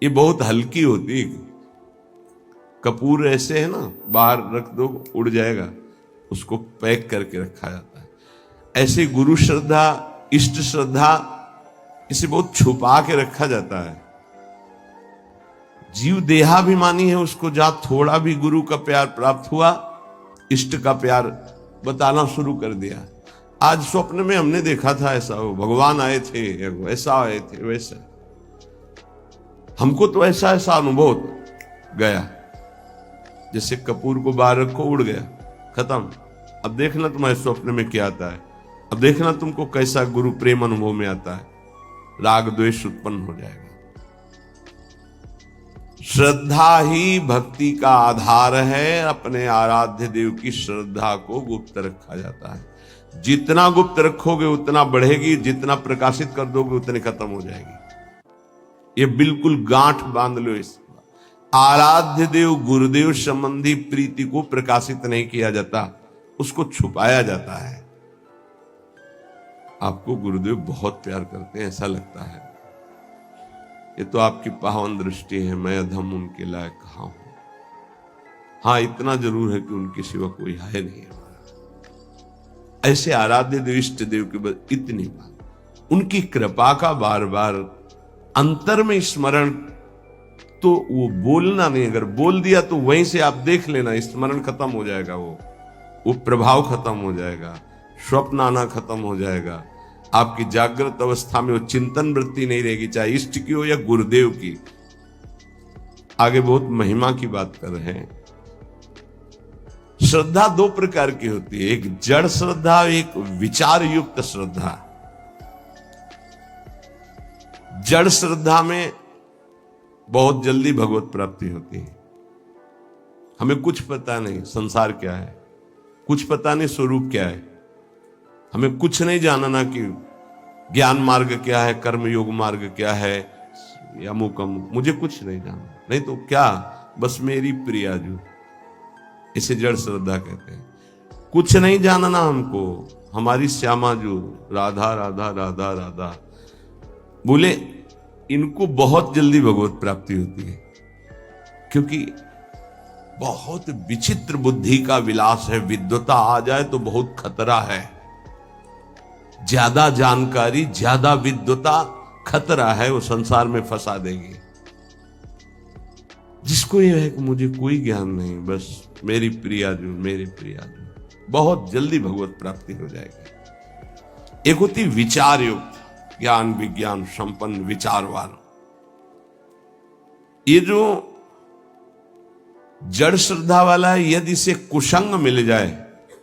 ये बहुत हल्की होती है। कपूर ऐसे है ना, बाहर रख दो उड़ जाएगा, उसको पैक करके रखा जाता है। ऐसे गुरु श्रद्धा, इष्ट श्रद्धा, इसे बहुत छुपा के रखा जाता है। जीव देहाभिमानी है, उसको जहां थोड़ा भी गुरु का प्यार प्राप्त हुआ, इष्ट का प्यार बताना शुरू कर दिया। आज स्वप्न में हमने देखा था ऐसा, वो भगवान आए थे, ऐसा आए थे, वैसा। हमको तो ऐसा ऐसा अनुभव गया, जैसे कपूर को बाहर रखो उड़ गया, खत्म। अब देखना तुम्हारे स्वप्न में क्या आता है, अब देखना तुमको कैसा गुरु प्रेम अनुभव में आता है, राग द्वेष उत्पन्न हो जाएगा। श्रद्धा ही भक्ति का आधार है। अपने आराध्य देव की श्रद्धा को गुप्त रखा जाता है। जितना गुप्त रखोगे उतना बढ़ेगी, जितना प्रकाशित कर दोगे उतनी खत्म हो जाएगी। ये बिल्कुल गांठ बांध लो इस। आराध्य देव गुरुदेव संबंधी प्रीति को प्रकाशित नहीं किया जाता, उसको छुपाया जाता है। आपको गुरुदेव बहुत प्यार करते हैं ऐसा लगता है, ये तो आपकी पावन दृष्टि है, मैं अधम उनके लायक कहां हूं। हाँ, इतना जरूर है कि उनके सिवा कोई है नहीं हमारा। ऐसे आराध्य देव इष्ट देव की बस इतनी बात, उनकी कृपा का बार बार अंतर में स्मरण, तो वो बोलना नहीं, अगर बोल दिया तो वहीं से आप देख लेना, स्मरण खत्म हो जाएगा, वो प्रभाव खत्म हो जाएगा, स्वप्न आना खत्म हो जाएगा। आपकी जागृत अवस्था में वो चिंतन वृत्ति नहीं रहेगी, चाहे इष्ट की हो या गुरुदेव की। आगे बहुत महिमा की बात कर रहे हैं। श्रद्धा दो प्रकार की होती है, एक जड़ श्रद्धा, एक विचार युक्त श्रद्धा। जड़ श्रद्धा में बहुत जल्दी भगवत प्राप्ति होती है। हमें कुछ पता नहीं संसार क्या है, कुछ पता नहीं स्वरूप क्या है, हमें कुछ नहीं जानना कि ज्ञान मार्ग क्या है, कर्म योग मार्ग क्या है, या अमुक, मुझे कुछ नहीं जानना। नहीं तो क्या, बस मेरी प्रिया जो, इसे जड़ श्रद्धा कहते हैं। कुछ नहीं जानना हमको, हमारी श्यामा जो, राधा राधा राधा राधा बोले, इनको बहुत जल्दी भगवत प्राप्ति होती है, क्योंकि बहुत विचित्र बुद्धि का विलास है। विद्वता आ जाए तो बहुत खतरा है। ज्यादा जानकारी, ज्यादा विद्वता खतरा है, वो संसार में फंसा देगी। जिसको ये है कि मुझे कोई ज्ञान नहीं, बस मेरी प्रिया जो, मेरी प्रिया जो, बहुत जल्दी भगवत प्राप्ति हो जाएगी। एक होती विचार युक्त, ज्ञान विज्ञान संपन्न विचारवान। ये जो जड़ श्रद्धा वाला है, यदि इसे कुसंग मिल जाए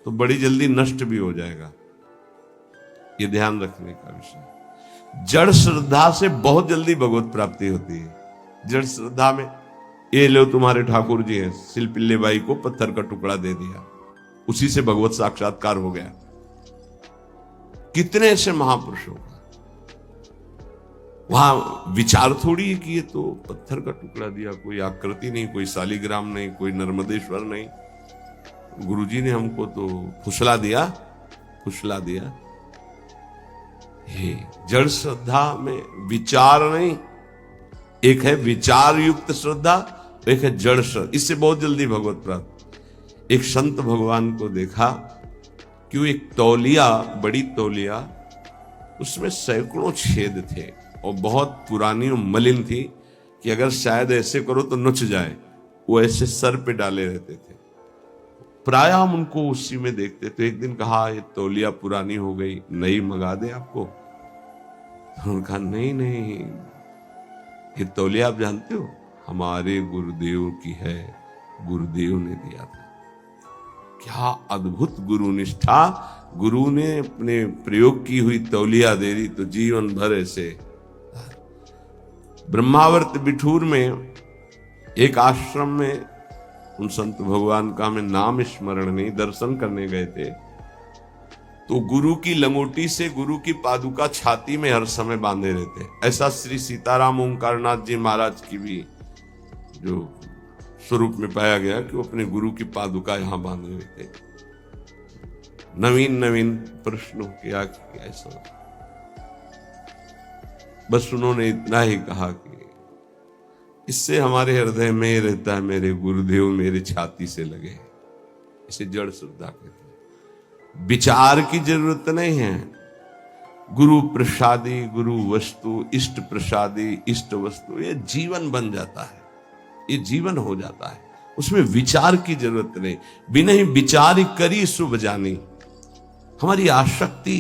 तो बड़ी जल्दी नष्ट भी हो जाएगा। ये ध्यान रखने का विषय। जड़ श्रद्धा से बहुत जल्दी भगवत प्राप्ति होती है। जड़ श्रद्धा में, ये लो तुम्हारे ठाकुर जी हैं, सिलपिल्ले बाई को पत्थर का टुकड़ा दे दिया, उसी से भगवत साक्षात्कार हो गया। कितने ऐसे महापुरुषों का वहां विचार थोड़ी है कि ये तो पत्थर का टुकड़ा दिया, कोई आकृति नहीं, कोई शालिग्राम नहीं, कोई नर्मदेश्वर नहीं, गुरुजी ने हमको तो फुसला दिया, फुसला दिया। हे जड़ श्रद्धा में विचार नहीं, एक है विचार युक्त श्रद्धा, एक है जड़ श्रद्धा। इससे बहुत जल्दी भगवत प्राप्त। एक संत भगवान को देखा कि वो एक तौलिया, बड़ी तौलिया, उसमें सैकड़ों छेद थे और बहुत पुरानी और मलिन थी कि अगर शायद ऐसे करो तो नुच जाए, वो ऐसे सर पे डाले रहते थे। प्राय हम उनको उसी में देखते। तो एक दिन कहा, ये तौलिया पुरानी हो गई, नई मंगा दे आपको। तो उन्होंने कहा नहीं नहीं, ये तौलिया आप जानते हो हमारे गुरुदेव की है, गुरुदेव ने दिया था। क्या अद्भुत गुरु निष्ठा! गुरु ने अपने प्रयोग की हुई तौलिया दे दी तो जीवन भर ऐसे। ब्रह्मावर्त बिठूर में एक आश्रम में उन संत भगवान का हमें नाम स्मरण नहीं, दर्शन करने गए थे, तो गुरु की लंगोटी से गुरु की पादुका छाती में हर समय बांधे रहते। ऐसा श्री सीताराम ओंकारनाथ जी महाराज की भी जो स्वरूप में पाया गया कि वो अपने गुरु की पादुका यहां बांधे हुए थे। नवीन नवीन प्रश्नों किया कि ऐसा, बस उन्होंने इतना ही कहा कि इससे हमारे हृदय में रहता है मेरे गुरुदेव मेरे छाती से लगे। इसे जड़ श्रद्धा कहते हैं। विचार की जरूरत नहीं है। गुरु प्रसादी गुरु वस्तु इष्ट प्रसादी इष्ट वस्तु, ये जीवन बन जाता है, ये जीवन हो जाता है। उसमें विचार की जरूरत नहीं। बिना ही विचार करी शुभ जानी। हमारी आसक्ति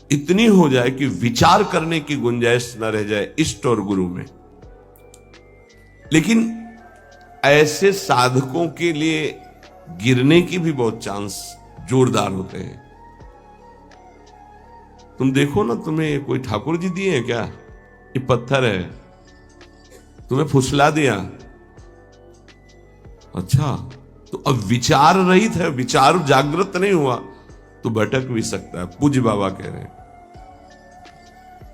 इतनी हो जाए कि विचार करने की गुंजाइश न रह जाए इष्ट और गुरु में। लेकिन ऐसे साधकों के लिए गिरने की भी बहुत चांस जोरदार होते हैं। तुम देखो ना, तुम्हें कोई ठाकुर जी दिए हैं क्या? ये पत्थर है, तुम्हें फुसला दिया, अच्छा तो अब विचार रहित है, विचार जागृत नहीं हुआ तो भटक भी सकता है। पूज्य बाबा कह रहे हैं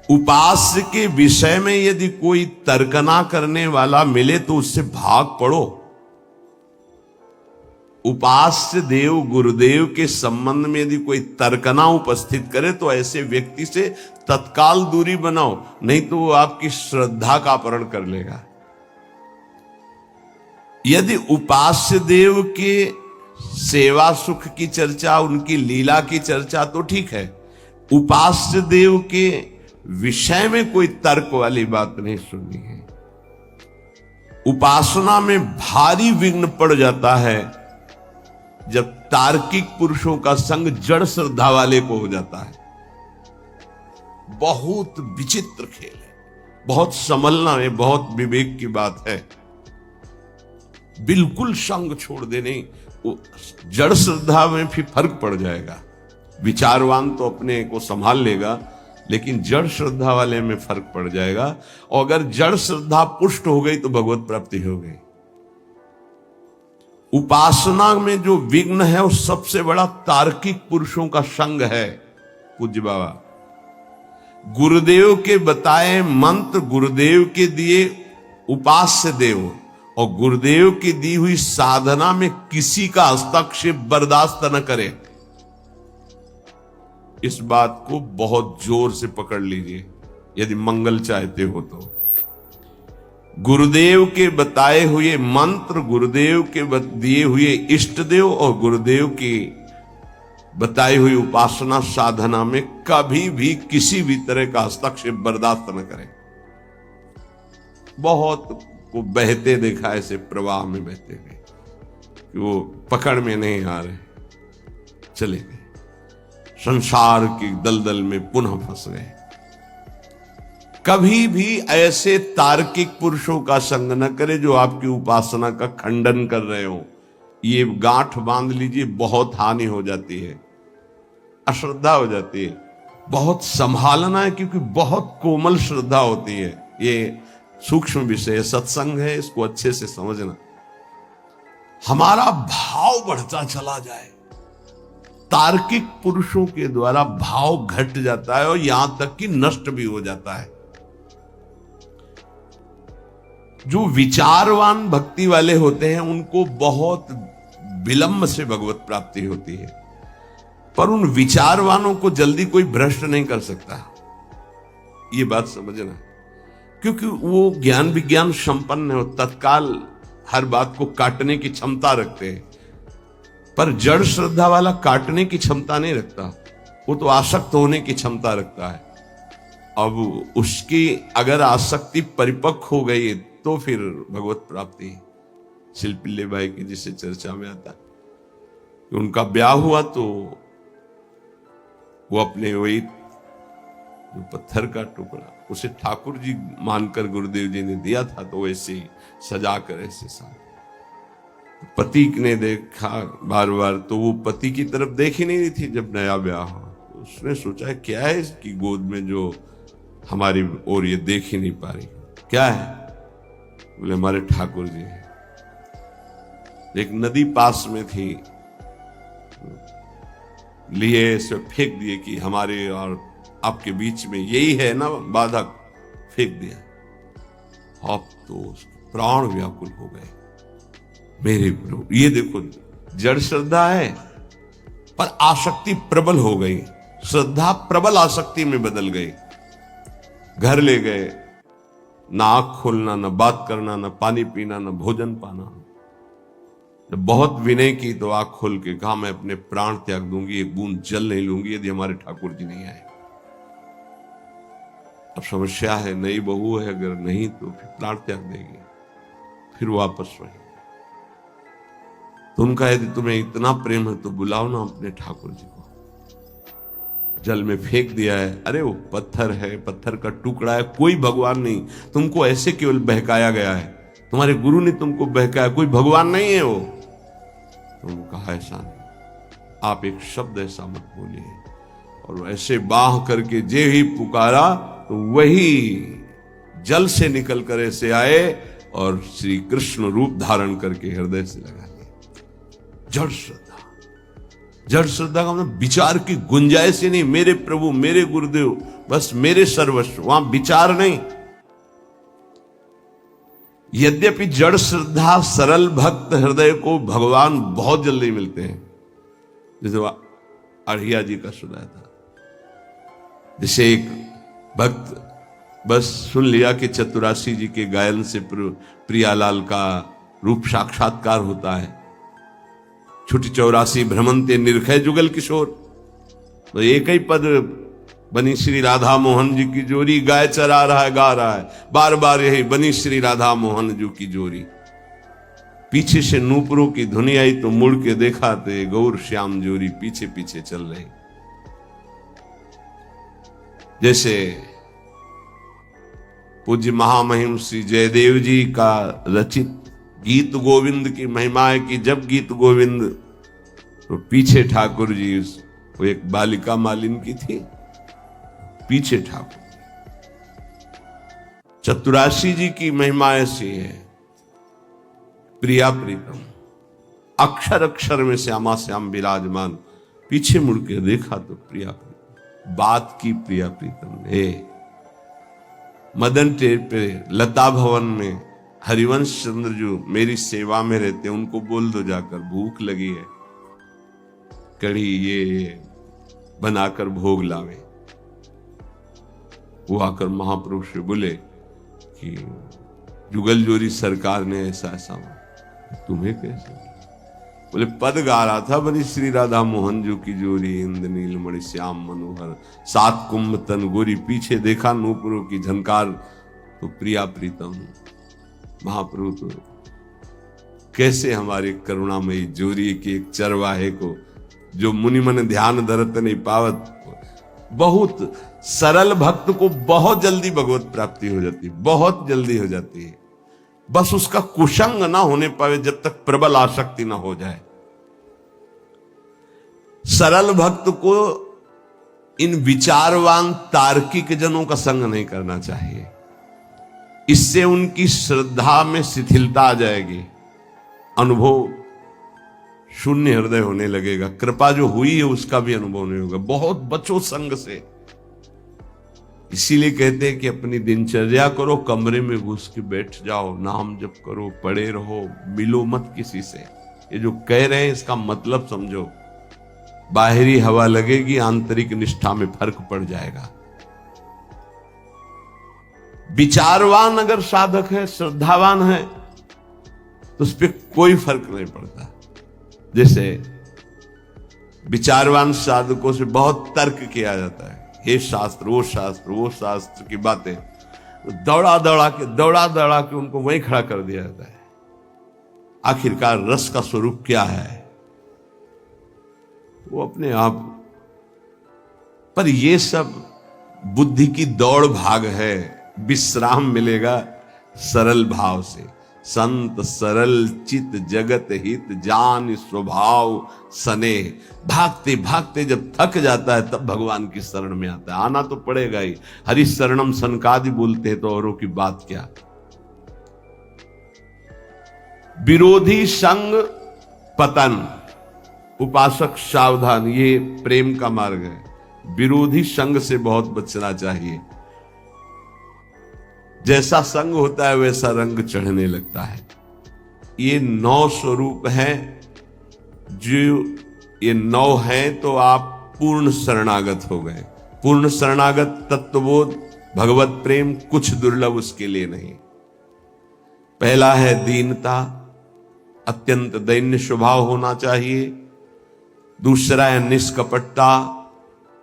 उपास्य के विषय में यदि कोई तर्कना करने वाला मिले तो उससे भाग पड़ो। उपास्य देव गुरुदेव के संबंध में यदि कोई तर्कना उपस्थित करे तो ऐसे व्यक्ति से तत्काल दूरी बनाओ, नहीं तो वो आपकी श्रद्धा का अपहरण कर लेगा। यदि उपास्य देव के सेवा सुख की चर्चा, उनकी लीला की चर्चा तो ठीक है, उपास्य देव के विषय में कोई तर्क वाली बात नहीं सुननी है। उपासना में भारी विघ्न पड़ जाता है जब तार्किक पुरुषों का संग जड़ श्रद्धा वाले को हो जाता है। बहुत विचित्र खेल है, बहुत संभलना है, बहुत विवेक की बात है। बिल्कुल संग छोड़ देने, जड़ श्रद्धा में फिर फर्क पड़ जाएगा। विचारवान तो अपने को संभाल लेगा, लेकिन जड़ श्रद्धा वाले में फर्क पड़ जाएगा। और अगर जड़ श्रद्धा पुष्ट हो गई तो भगवत प्राप्ति हो गई। उपासना में जो विघ्न है वो सबसे बड़ा तार्किक पुरुषों का संग है। पूज्य बाबा गुरुदेव के बताए मंत्र, गुरुदेव के दिए उपास्य देव और गुरुदेव की दी हुई साधना में किसी का हस्तक्षेप बर्दाश्त न करे। इस बात को बहुत जोर से पकड़ लीजिए यदि मंगल चाहते हो तो। गुरुदेव के बताए हुए मंत्र, गुरुदेव के दिए हुए इष्ट देव और गुरुदेव की बताई हुई उपासना साधना में कभी भी किसी भी तरह का हस्तक्षेप बर्दाश्त न करें। बहुत को बहते देखा ऐसे प्रवाह में बहते हुए कि वो पकड़ में नहीं आ रहे, चले गए, संसार की दलदल में पुनः फंस गए। कभी भी ऐसे तार्किक पुरुषों का संग न करे जो आपकी उपासना का खंडन कर रहे हो। ये गांठ बांध लीजिए, बहुत हानि हो जाती है, अश्रद्धा हो जाती है। बहुत संभालना है क्योंकि बहुत कोमल श्रद्धा होती है। ये सूक्ष्म विषय सत्संग है, इसको अच्छे से समझना। हमारा भाव बढ़ता चला जाए, तार्किक पुरुषों के द्वारा भाव घट जाता है और यहां तक कि नष्ट भी हो जाता है। जो विचारवान भक्ति वाले होते हैं उनको बहुत विलंब से भगवत प्राप्ति होती है, पर उन विचारवानों को जल्दी कोई भ्रष्ट नहीं कर सकता। ये बात समझना, क्योंकि वो ज्ञान विज्ञान संपन्न है, तत्काल हर बात को काटने की क्षमता रखते हैं। पर जड़ श्रद्धा वाला काटने की क्षमता नहीं रखता, वो तो आसक्त होने की क्षमता रखता है। अब उसकी अगर आसक्ति परिपक्व हो गई तो फिर भगवत प्राप्ति। शिल्पिल्ले भाई की जिसे चर्चा में आता कि उनका ब्याह हुआ तो वो अपने वही जो पत्थर का टुकड़ा उसे ठाकुर जी मानकर गुरुदेव जी ने दिया था, तो वैसे ही सजा कर ऐसे साथ पति ने देखा बार बार, तो वो पति की तरफ देख ही नहीं रही थी जब नया ब्याह हुआ। तो उसने सोचा क्या है इसकी गोद में जो हमारी ओर ये देख ही नहीं पा रही, क्या है? बोले हमारे ठाकुर जी है। एक नदी पास में थी, लिए से फेंक दिए कि हमारे और आपके बीच में यही है ना बाधक, फेंक दिया। अब तो प्राण व्याकुल हो गए। मेरे प्रभु, ये देखो जड़ श्रद्धा है पर आसक्ति प्रबल हो गई, श्रद्धा प्रबल आसक्ति में बदल गई। घर ले गए, ना आंख खोलना, ना बात करना, ना पानी पीना, ना भोजन पाना। जब बहुत विनय की तो आंख खोल के कहा, मैं अपने प्राण त्याग दूंगी, एक बूंद जल नहीं लूंगी यदि हमारे ठाकुर जी नहीं आए। अब समस्या है, नई बहू है, अगर नहीं तो फिर प्राण त्याग देगी, फिर वापस वही। तो उनका यदि तुम्हें इतना प्रेम है तो बुलाओ ना अपने ठाकुर जी को। जल में फेंक दिया है, अरे वो पत्थर है, पत्थर का टुकड़ा है, कोई भगवान नहीं, तुमको ऐसे केवल बहकाया गया है, तुम्हारे गुरु ने तुमको बहकाया, कोई भगवान नहीं है वो। तुमने कहा ऐसा नहीं, आप एक शब्द ऐसा मत बोलिए। और ऐसे बाह करके जे ही पुकारा तो वही जल से निकल कर ऐसे आए और श्री कृष्ण रूप धारण करके हृदय से लगा लिया। जड़ श्रद्धा, जड़ श्रद्धा का मतलब विचार की गुंजाइश ही नहीं, मेरे प्रभु, मेरे गुरुदेव, बस मेरे सर्वस्व, वहां विचार नहीं। यद्यपि जड़ श्रद्धा सरल भक्त हृदय को भगवान बहुत जल्दी मिलते हैं, जैसे अढ़िया जी का सुनाया था। जैसे एक भक्त बस सुन लिया कि चतुरासी जी के गायन से प्रियालाल का रूप साक्षात्कार होता है, छुटी 84 भ्रमंते निरखय जुगल किशोर, तो एक ही पद बनी श्री राधा मोहन जी की जोरी, गाय चरा रहा है, गा रहा है, बार बार यही बनी श्री राधा मोहन जी की जोरी। पीछे से नूपुरों की धुनी आई तो मुड़ के देखा थे गौर श्याम जोरी पीछे पीछे चल रहे। जैसे पूज्य महामहिम श्री जयदेव जी का रचित गीत गोविंद की महिमा है कि जब गीत गोविंद, तो पीछे ठाकुर जी, वो एक बालिका मालिन की थी, पीछे ठाकुर। चतुरासी जी की महिमा ऐसी है, प्रिया प्रीतम, अक्षर अक्षर में श्यामा श्याम विराजमान, पीछे मुड़ के देखा तो प्रिया प्रीतम, बात की प्रिया प्रीतम ने। मदन टेर पे लता भवन में हरिवंश चंद्र जो मेरी सेवा में रहते, उनको बोल दो जाकर भूख लगी है, कढ़ी ये बनाकर भोग लावे। वो आकर महाप्रभु से बोले कि जुगल जोरी सरकार ने ऐसा ऐसा, तुम्हें कैसे? बोले पद गा रहा था, बनी श्री राधा मोहन जो की जोरी, इंद्र नीलमणि श्याम मनोहर, 7 कुंभ तन गोरी, पीछे देखा नूपुरों की झनकार तो प्रिया प्रीतम। महाप्रभु तो कैसे हमारे करुणामयी जोरी की एक चरवाहे को, जो मुनि मन ध्यान धरत नहीं पावत, बहुत सरल भक्त को बहुत जल्दी भगवत प्राप्ति हो जाती है, बहुत जल्दी हो जाती है। बस उसका कुसंग ना होने पावे, जब तक प्रबल आसक्ति ना हो जाए। सरल भक्त को इन विचारवान तार्किक जनों का संग नहीं करना चाहिए, इससे उनकी श्रद्धा में शिथिलता आ जाएगी, अनुभव शून्य हृदय होने लगेगा, कृपा जो हुई है उसका भी अनुभव नहीं होगा। बहुत बचो संग से। इसीलिए कहते हैं कि अपनी दिनचर्या करो, कमरे में घुस के बैठ जाओ, नाम जप करो, पड़े रहो, मिलो मत किसी से। ये जो कह रहे हैं इसका मतलब समझो, बाहरी हवा लगेगी, आंतरिक निष्ठा में फर्क पड़ जाएगा। विचारवान अगर साधक है, श्रद्धावान है, तो उस पर कोई फर्क नहीं पड़ता। जैसे विचारवान साधकों से बहुत तर्क किया जाता है, हे शास्त्र, वो शास्त्र, वो शास्त्र की बातें, दौड़ा दौड़ा के उनको वहीं खड़ा कर दिया जाता है। आखिरकार रस का स्वरूप क्या है वो अपने आप। पर ये सब बुद्धि की दौड़ भाग है, विश्राम मिलेगा सरल भाव से। संत सरल चित जगत हित जान स्वभाव सने। भागते भागते जब थक जाता है तब भगवान की शरण में आता है। आना तो पड़ेगा ही, हरि शरणम सनकादि बोलते हैं तो औरों की बात क्या। विरोधी संग पतन, उपासक सावधान, ये प्रेम का मार्ग है। विरोधी संग से बहुत बचना चाहिए। जैसा संग होता है वैसा रंग चढ़ने लगता है। ये 9 स्वरूप हैं, जो ये 9 हैं तो आप पूर्ण शरणागत हो गए। पूर्ण शरणागत तत्वबोध भगवत प्रेम कुछ दुर्लभ उसके लिए नहीं। पहला है दीनता, अत्यंत दैन्य स्वभाव होना चाहिए। दूसरा है निष्कपटता,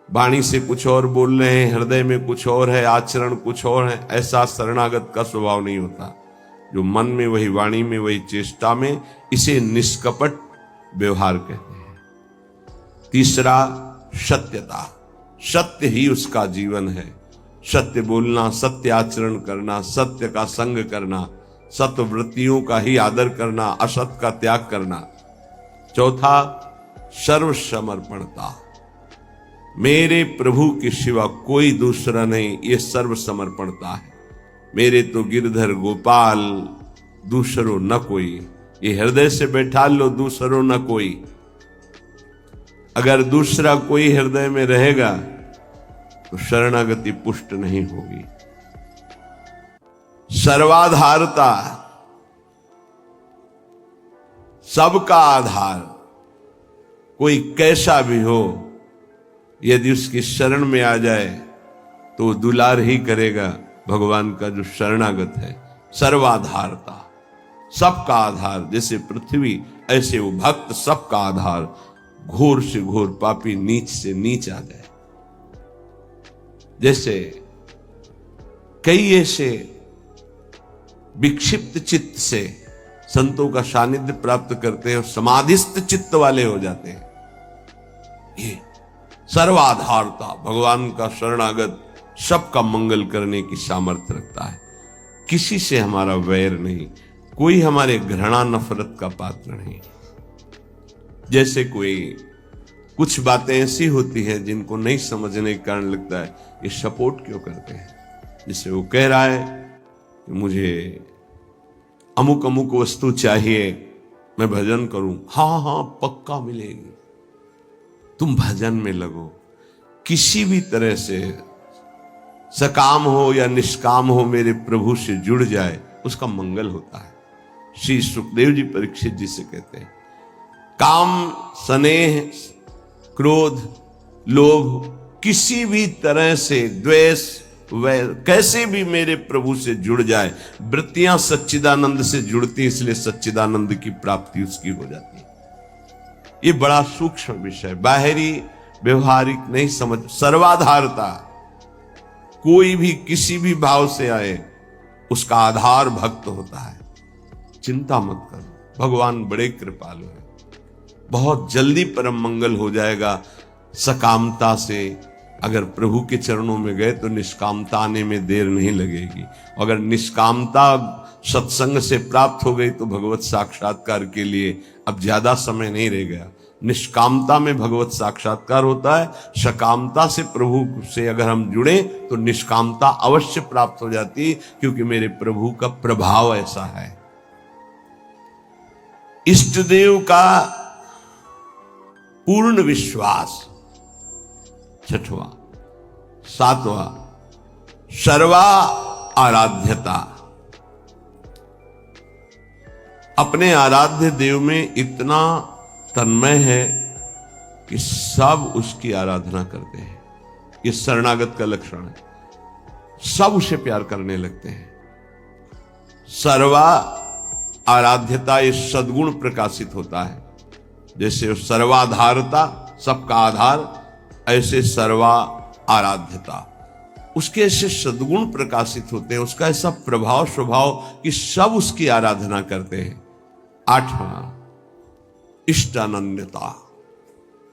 वाणी से कुछ और बोल रहे हैं, हृदय में कुछ और है, आचरण कुछ और है। ऐसा शरणागत का स्वभाव नहीं होता। जो मन में वही वाणी में वही चेष्टा में, इसे निष्कपट व्यवहार कहते हैं। तीसरा सत्यता, सत्य ही उसका जीवन है। सत्य बोलना, सत्य आचरण करना, सत्य का संग करना, सत्य वृत्तियों का ही आदर करना, असत का त्याग करना। चौथा सर्वसमर्पणता, मेरे प्रभु के सिवा कोई दूसरा नहीं, ये सर्वसमर्पणता है। मेरे तो गिरधर गोपाल, दूसरो न कोई। ये हृदय से बैठा लो, दूसरो न कोई। अगर दूसरा कोई हृदय में रहेगा तो शरणागति पुष्ट नहीं होगी। सर्वाधारता, सबका आधार, कोई कैसा भी हो, यदि उसकी शरण में आ जाए तो दुलार ही करेगा। भगवान का जो शरणागत है, सर्वाधारता, सबका आधार। जैसे पृथ्वी ऐसे वो भक्त सबका आधार। घोर से घोर पापी नीच से नीच आ जाए। जैसे कई ऐसे विक्षिप्त चित्त से संतों का सानिध्य प्राप्त करते हैं और समाधिस्थ चित्त वाले हो जाते हैं। ये सर्वाधारता, भगवान का शरणागत सबका मंगल करने की सामर्थ्य रखता है। किसी से हमारा वैर नहीं, कोई हमारे घृणा नफरत का पात्र नहीं। जैसे कोई कुछ बातें ऐसी होती हैं जिनको नहीं समझने के कारण लगता है ये सपोर्ट क्यों करते हैं। जैसे वो कह रहा है कि मुझे अमुक अमुक वस्तु चाहिए, मैं भजन करूं। हाँ हाँ पक्का मिलेगी, तुम भजन में लगो। किसी भी तरह से सकाम हो या निष्काम हो, मेरे प्रभु से जुड़ जाए, उसका मंगल होता है। श्री सुखदेव जी परीक्षित जी से कहते हैं, काम, स्नेह, क्रोध, लोभ, किसी भी तरह से द्वेष, वैर, कैसे भी मेरे प्रभु से जुड़ जाए। वृत्तियां सच्चिदानंद से जुड़ती, इसलिए सच्चिदानंद की प्राप्ति उसकी हो जाती है। ये बड़ा सूक्ष्म विषय, बाहरी व्यवहारिक नहीं समझ। सर्वाधारता, कोई भी किसी भी भाव से आए, उसका आधार भक्त होता है। चिंता मत करो, भगवान बड़े कृपालु हैं। बहुत जल्दी परम मंगल हो जाएगा। सकामता से अगर प्रभु के चरणों में गए तो निष्कामता आने में देर नहीं लगेगी। अगर निष्कामता सत्संग से प्राप्त हो गई तो भगवत साक्षात्कार के लिए अब ज्यादा समय नहीं रह गया। निष्कामता में भगवत साक्षात्कार होता है। सकामता से प्रभु से अगर हम जुड़े तो निष्कामता अवश्य प्राप्त हो जाती है, क्योंकि मेरे प्रभु का प्रभाव ऐसा है। इष्ट देव का पूर्ण विश्वास, छठवां। सातवां सर्वा आराध्यता, अपने आराध्य देव में इतना तन्मय है कि सब उसकी आराधना करते हैं। ये शरणागत का लक्षण है। सब उसे प्यार करने लगते हैं। सर्वा आराध्यता, ये सद्गुण प्रकाशित होता है। जैसे सर्वाधारता, सबका आधार, ऐसे सर्वा आराध्यता, उसके ऐसे सद्गुण प्रकाशित होते हैं। उसका ऐसा प्रभाव स्वभाव कि सब उसकी आराधना करते हैं। आठवां इष्टानन्यता,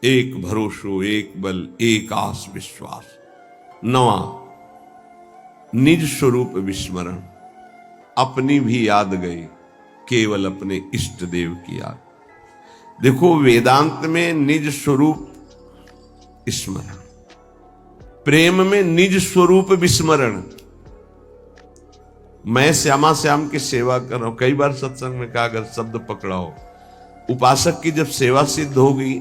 एक भरोसो, एक बल, एक आस विश्वास। नवा निज स्वरूप विस्मरण, अपनी भी याद गई, केवल अपने इष्ट देव की याद। देखो वेदांत में निज स्वरूप स्मरण, प्रेम में निज स्वरूप विस्मरण। मैं श्यामा श्याम की सेवा कर रहा हूं। कई बार सत्संग में कहा, अगर शब्द पकड़ाओ, उपासक की जब सेवा सिद्ध होगी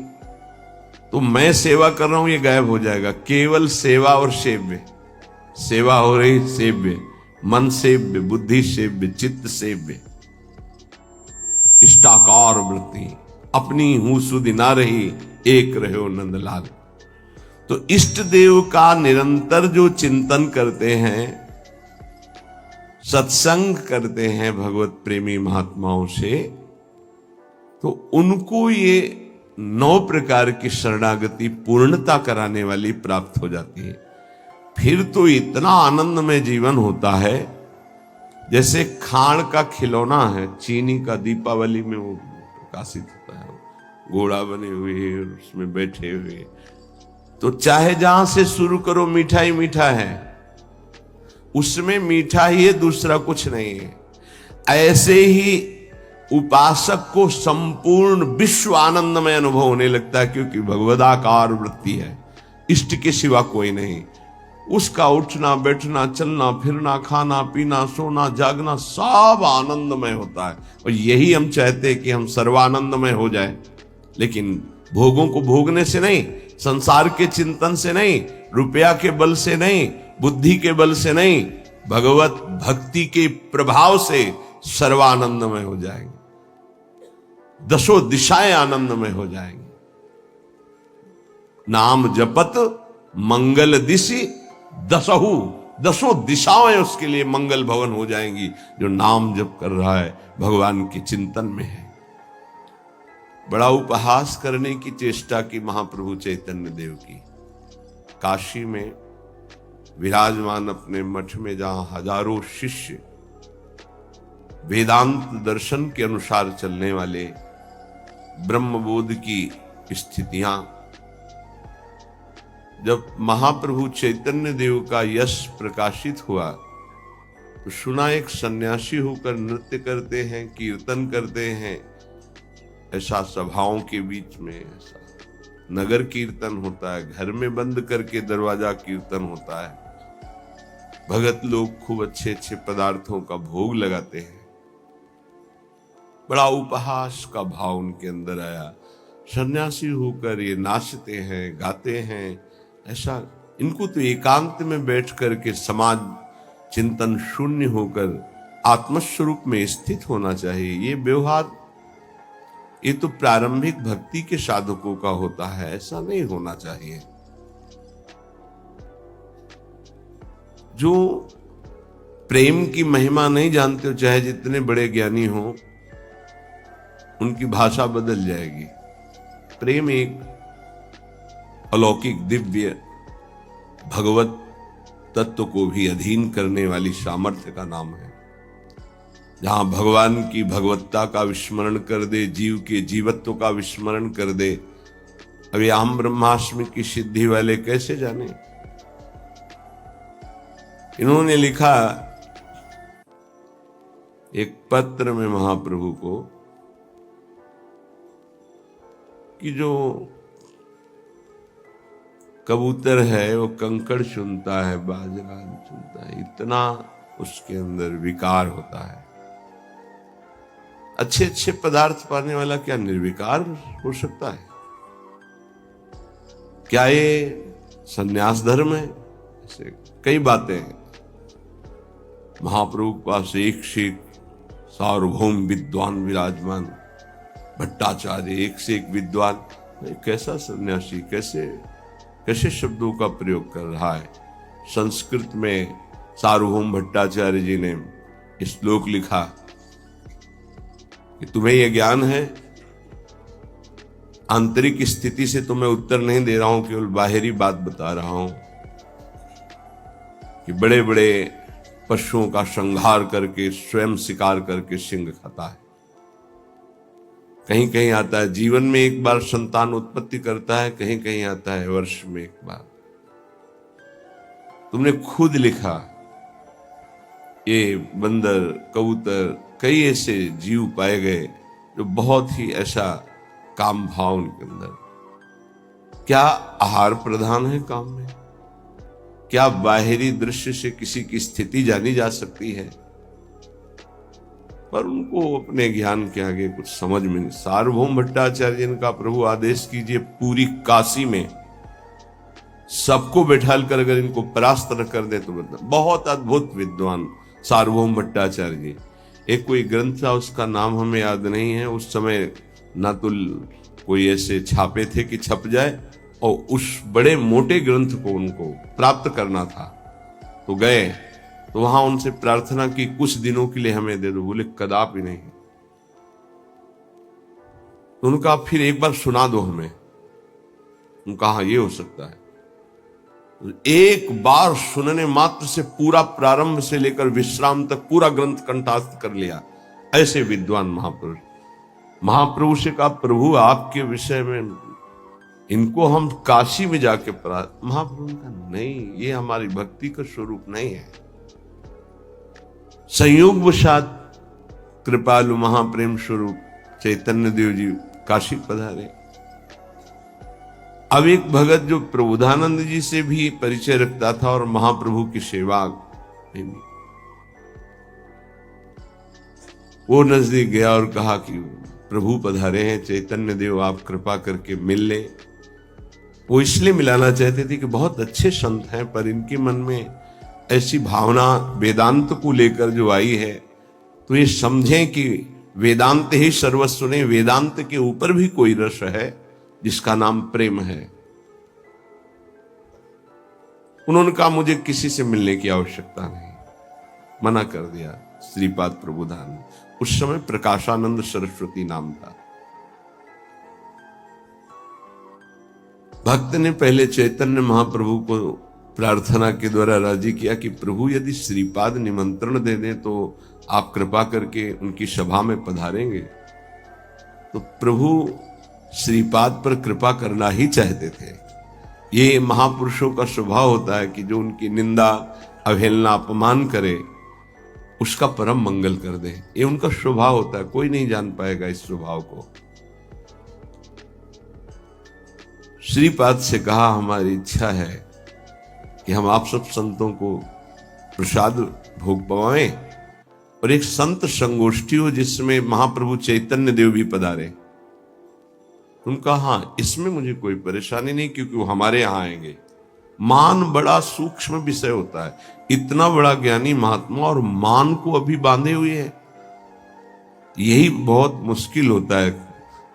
तो मैं सेवा कर रहा हूं ये गायब हो जाएगा। केवल सेवा और सेव्य, सेवा हो रही, सेव्य, मन सेव्य, बुद्धि सेव्य, चित्त सेव्य, इष्टाकार वृत्ति, अपनी हूं सुधि ना रही, एक रहो नंदलाल। तो इष्ट देव का निरंतर जो चिंतन करते हैं, सत्संग करते हैं भगवत प्रेमी महात्माओं से, तो उनको ये 9 प्रकार की शरणागति पूर्णता कराने वाली प्राप्त हो जाती है। फिर तो इतना आनंदमय जीवन होता है जैसे खाण का खिलौना है, चीनी का, दीपावली में वो प्रकाशित होता है, घोड़ा बने हुए उसमें बैठे हुए, तो चाहे जहां से शुरू करो मीठा ही मीठा है, उसमें मीठा ही है, दूसरा कुछ नहीं है। ऐसे ही उपासक को संपूर्ण विश्व आनंदमय अनुभव होने लगता है, क्योंकि भगवदाकार वृत्ति है, इष्ट के सिवा कोई नहीं। उसका उठना बैठना चलना फिरना खाना पीना सोना जागना सब आनंदमय होता है। और यही हम चाहते हैं कि हम सर्वानंदमय हो जाए, लेकिन भोगों को भोगने से नहीं, संसार के चिंतन से नहीं, रुपया के बल से नहीं, बुद्धि के बल से नहीं, भगवत भक्ति के प्रभाव से सर्वानंदमय हो जाएंगे, 10 दिशाएं आनंदमय हो जाएंगी। नाम जपत मंगल दिशि 10 दिशाएं उसके लिए मंगल भवन हो जाएंगी, जो नाम जप कर रहा है, भगवान के चिंतन में है। बड़ा उपहास करने की चेष्टा की महाप्रभु चैतन्य देव की। काशी में विराजमान अपने मठ में, जहां हजारों शिष्य वेदांत दर्शन के अनुसार चलने वाले, ब्रह्मबोध की स्थितियां, जब महाप्रभु चैतन्य देव का यश प्रकाशित हुआ तो सुना एक सन्यासी होकर नृत्य करते हैं, कीर्तन करते हैं, ऐसा सभाओं के बीच में, ऐसा नगर कीर्तन होता है, घर में बंद करके दरवाजा कीर्तन होता है, भगत लोग खूब अच्छे अच्छे पदार्थों का भोग लगाते हैं। बड़ा उपहास का भाव उनके अंदर आया। सन्यासी होकर ये नाचते हैं, गाते हैं, ऐसा इनको तो एकांत में बैठ करके समाज चिंतन शून्य होकर आत्मस्वरूप में स्थित होना चाहिए। ये व्यवहार, ये तो प्रारंभिक भक्ति के साधकों का होता है, ऐसा नहीं होना चाहिए। जो प्रेम की महिमा नहीं जानते हो, चाहे जितने बड़े ज्ञानी हो, उनकी भाषा बदल जाएगी। प्रेम एक अलौकिक दिव्य भगवत तत्व को भी अधीन करने वाली सामर्थ्य का नाम है। जहां भगवान की भगवत्ता का विस्मरण कर दे, जीव के जीवत्व का विस्मरण कर दे। अभी अहम ब्रह्मास्मि की सिद्धि वाले कैसे जाने? इन्होंने लिखा एक पत्र में महाप्रभु को कि जो कबूतर है वो कंकड़ चुनता है, बाजरा चुनता है, इतना उसके अंदर विकार होता है। अच्छे अच्छे पदार्थ पाने वाला क्या निर्विकार हो सकता है? क्या ये संन्यास धर्म है? ऐसे कई बातें हैं। महाप्रभु के पास एक से एक सार्वभौम विद्वान विराजमान, भट्टाचार्य एक से एक विद्वान। कैसा सन्यासी, कैसे कैसे शब्दों का प्रयोग कर रहा है। संस्कृत में सार्वभौम भट्टाचार्य जी ने श्लोक लिखा कि तुम्हें यह ज्ञान है, आंतरिक स्थिति से तुम्हें उत्तर नहीं दे रहा हूं, केवल बाहरी बात बता रहा हूं कि बड़े बड़े पशुओं का संहार करके, स्वयं शिकार करके सिंह खाता है। कहीं कहीं आता है जीवन में एक बार संतान उत्पत्ति करता है, कहीं कहीं आता है वर्ष में एक बार। तुमने खुद लिखा ये बंदर, कबूतर, कई ऐसे जीव पाए गए जो बहुत ही ऐसा काम भाव उनके अंदर। क्या आहार प्रधान है काम में? क्या बाहरी दृश्य से किसी की स्थिति जानी जा सकती है? पर उनको अपने ज्ञान के आगे कुछ समझ में नहीं। सार्वभौम भट्टाचार्य इनका प्रभु आदेश कीजिए, पूरी काशी में सबको बैठाल कर अगर इनको परास्त न कर दे तो बहुत अद्भुत विद्वान सार्वभौम भट्टाचार्य जी। एक कोई ग्रंथ था, उसका नाम हमें याद नहीं है। उस समय ना तो कोई ऐसे छापे थे कि छप जाए, और उस बड़े मोटे ग्रंथ को उनको प्राप्त करना था। तो गए तो वहां उनसे प्रार्थना की, कुछ दिनों के लिए हमें दे दो। बोले कदापि नहीं। तो उनका फिर एक बार सुना दो हमें। उनका हाँ ये हो सकता है। एक बार सुनने मात्र से पूरा प्रारंभ से लेकर विश्राम तक पूरा ग्रंथ कंठस्थ कर लिया। ऐसे विद्वान महापुरुष। महाप्रभु से कहा, प्रभु आपके विषय में इनको हम काशी में जाके पढ़ा। महाप्रभु का नहीं, ये हमारी भक्ति का स्वरूप नहीं है। संयोगवशात कृपालु महाप्रेम स्वरूप चैतन्य देव जी काशी पधारे। अब एक भगत जो प्रबोधानंद जी से भी परिचय रखता था और महाप्रभु की सेवा में भी, वो नजदीक गया और कहा कि प्रभु पधारे हैं, चैतन्य देव आप कृपा करके मिल ले। वो इसलिए मिलाना चाहते थे कि बहुत अच्छे संत हैं, पर इनके मन में ऐसी भावना वेदांत को लेकर जो आई है, तो ये समझें कि वेदांत ही सर्वस्व नहीं, वेदांत के ऊपर भी कोई रस है जिसका नाम प्रेम है। उन्होंने कहा मुझे किसी से मिलने की आवश्यकता नहीं, मना कर दिया। श्रीपाद प्रबोधान, उस समय प्रकाशानंद सरस्वती नाम था। भक्त ने पहले चैतन्य महाप्रभु को प्रार्थना के द्वारा राजी किया कि प्रभु यदि श्रीपाद निमंत्रण दे दें तो आप कृपा करके उनकी सभा में पधारेंगे। तो प्रभु श्रीपाद पर कृपा करना ही चाहते थे। ये महापुरुषों का स्वभाव होता है कि जो उनकी निंदा, अवहेलना, अपमान करे उसका परम मंगल कर दे। ये उनका स्वभाव होता है, कोई नहीं जान पाएगा इस स्वभाव को। श्रीपाद से कहा, हमारी इच्छा है कि हम आप सब संतों को प्रसाद भोग पवाएं और एक संत संगोष्ठी हो जिसमें महाप्रभु चैतन्य देव भी पधारे। उनका हाँ, इसमें मुझे कोई परेशानी नहीं, क्योंकि वो हमारे यहां आएंगे। मान बड़ा सूक्ष्म विषय होता है। इतना बड़ा ज्ञानी महात्मा और मान को अभी बांधे हुए है, यही बहुत मुश्किल होता है।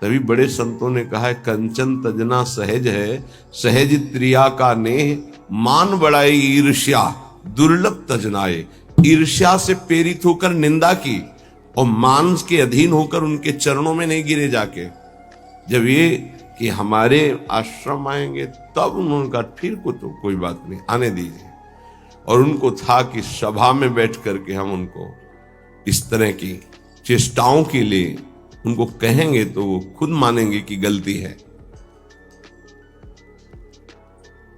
तभी बड़े संतों ने कहा है, कंचन तजना सहज है, सहज त्रिया का नेह, मान बढ़ाए ईर्ष्या दुर्लभ तजनाए। ईर्ष्या से प्रेरित होकर निंदा की और मान के अधीन होकर उनके चरणों में नहीं गिरे जाके। जब ये कि हमारे आश्रम आएंगे तब उन्होंने कहा ठीक हो तो कोई बात नहीं, आने दीजिए। और उनको था कि सभा में बैठ करके हम उनको इस तरह की चेष्टाओं के लिए उनको कहेंगे तो वो खुद मानेंगे कि गलती है।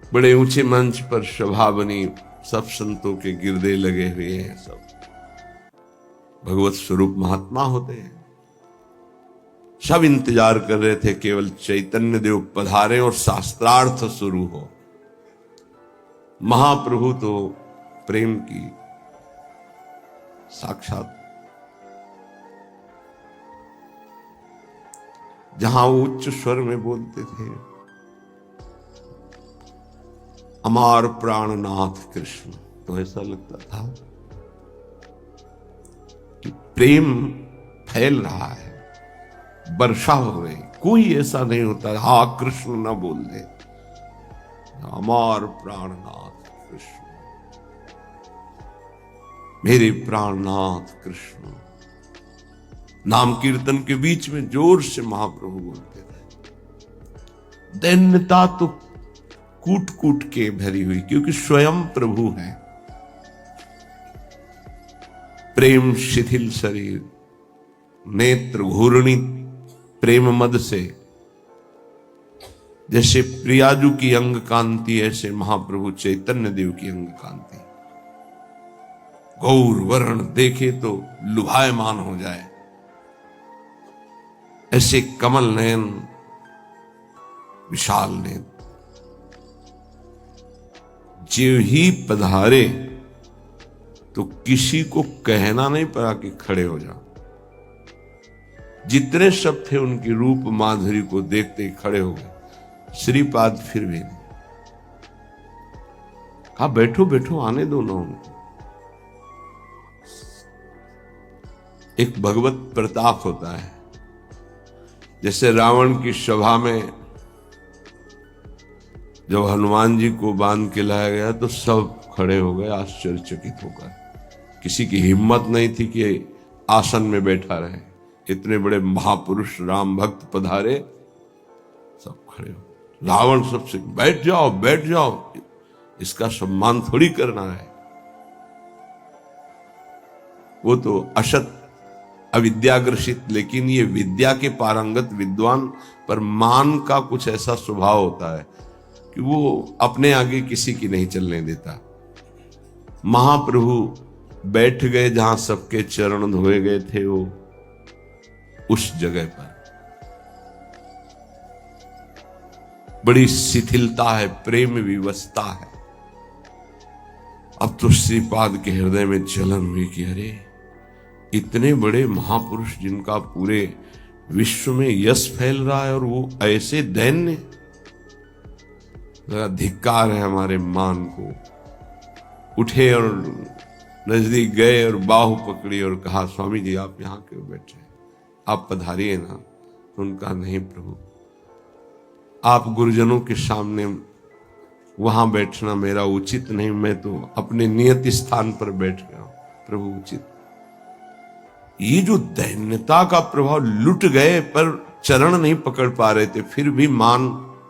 बड़े ऊंचे मंच पर सभा बनी, सब संतों के गिरदे लगे हुए हैं, सब भगवत स्वरूप महात्मा होते हैं। सब इंतजार कर रहे थे केवल चैतन्य देव पधारे और शास्त्रार्थ शुरू हो। महाप्रभु तो प्रेम की साक्षात, जहां वो उच्च स्वर में बोलते थे, अमार प्राणनाथ कृष्ण, तो ऐसा लगता था कि प्रेम फैल रहा है, वर्षा हो रही। कोई ऐसा नहीं होता हा कृष्ण ना बोल दे। अमार प्राणनाथ कृष्ण, मेरे प्राणनाथ कृष्ण। नाम कीर्तन के बीच में जोर से महाप्रभु बोलते थे। दैन्यता तो कूट कूट के भरी हुई, क्योंकि स्वयं प्रभु है। प्रेम शिथिल शरीर, नेत्र घूर्णी प्रेम मद से, जैसे प्रियाजू की अंग कांति, ऐसे महाप्रभु चैतन्य देव की अंग कांति। गौर वर्ण देखे तो लुभायमान हो जाए, ऐसे कमल नयन, विशाल नेत्र। जो ही पधारे तो किसी को कहना नहीं पड़ा कि खड़े हो जाओ। जितने सब थे उनकी रूप माधुरी को देखते ही खड़े हो गए। श्रीपाद फिर भी नहीं, कहा बैठो बैठो, आने दो ना उनको। एक भगवत प्रताप होता है, जैसे रावण की सभा में जब हनुमान जी को बांध के लाया गया तो सब खड़े हो गए आश्चर्यचकित होकर। किसी की हिम्मत नहीं थी कि आसन में बैठा रहे। इतने बड़े महापुरुष राम भक्त पधारे, सब खड़े हो। रावण सबसे बैठ जाओ बैठ जाओ, इसका सम्मान थोड़ी करना है। वो तो असत अविद्याग्रसित, लेकिन ये विद्या के पारंगत विद्वान पर मान का कुछ ऐसा स्वभाव होता है कि वो अपने आगे किसी की नहीं चलने देता। महाप्रभु बैठ गए जहां सबके चरण धोए गए थे, वो उस जगह पर बड़ी शिथिलता है, प्रेम विवशता है। अब तो श्रीपाद के हृदय में जलन हुई कि अरे इतने बड़े महापुरुष जिनका पूरे विश्व में यश फैल रहा है और वो ऐसे दैन्य, धिक्कार है हमारे मान को। उठे और नजदीक गए और बाहु पकड़ी और कहा, स्वामी जी आप यहाँ क्यों बैठे, आप पधारिए ना। तो उनका नहीं प्रभु, आप गुरुजनों के सामने वहां बैठना मेरा उचित नहीं, मैं तो अपने नियत स्थान पर बैठ गया हूं प्रभु उचित। ये जो दैन्यता का प्रभाव, लुट गए पर चरण नहीं पकड़ पा रहे थे, फिर भी मान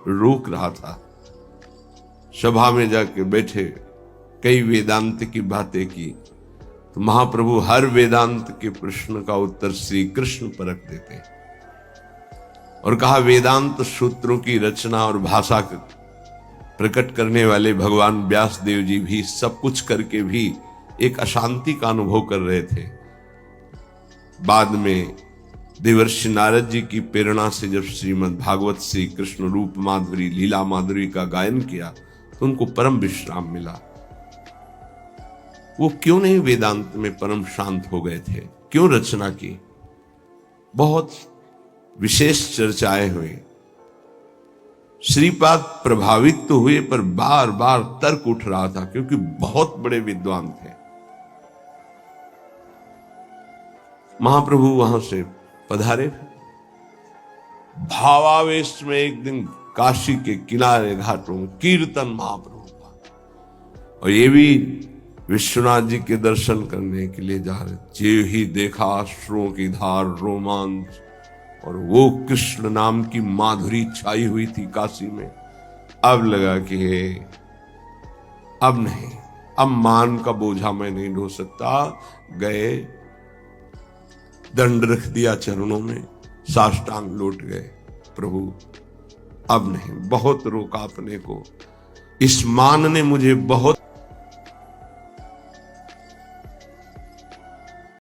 रोक रहा था। सभा में जाके बैठे, कई वेदांत की बातें की, तो महाप्रभु हर वेदांत के प्रश्न का उत्तर श्री कृष्ण पर रख देते और कहा वेदांत सूत्रों की रचना और भाषा प्रकट करने वाले भगवान व्यास देव जी भी सब कुछ करके भी एक अशांति का अनुभव कर रहे थे। बाद में देवर्षि नारद जी की प्रेरणा से जब श्रीमद् भागवत श्री कृष्ण रूप माधुरी लीला माधुरी का गायन किया तो उनको परम विश्राम मिला। वो क्यों नहीं वेदांत में परम शांत हो गए थे, क्यों रचना की? बहुत विशेष चर्चाएं हुई। श्रीपाद प्रभावित तो हुए पर बार बार तर्क उठ रहा था, क्योंकि बहुत बड़े विद्वान थे। महाप्रभु वहां से पधारे, भावावेश में एक दिन काशी के किनारे घाटों में कीर्तन महाप्रभु का, और ये भी विश्वनाथ जी के दर्शन करने के लिए जा रहे। जे ही देखा अश्रुओं की धार रोमांच, और वो कृष्ण नाम की माधुरी छाई हुई थी काशी में। अब लगा कि अब नहीं, अब मान का बोझा मैं नहीं ढो सकता। गए, दंड रख दिया चरणों में, साष्टांग लौट गए, प्रभु अब नहीं, बहुत रोका अपने को, इस मान ने मुझे बहुत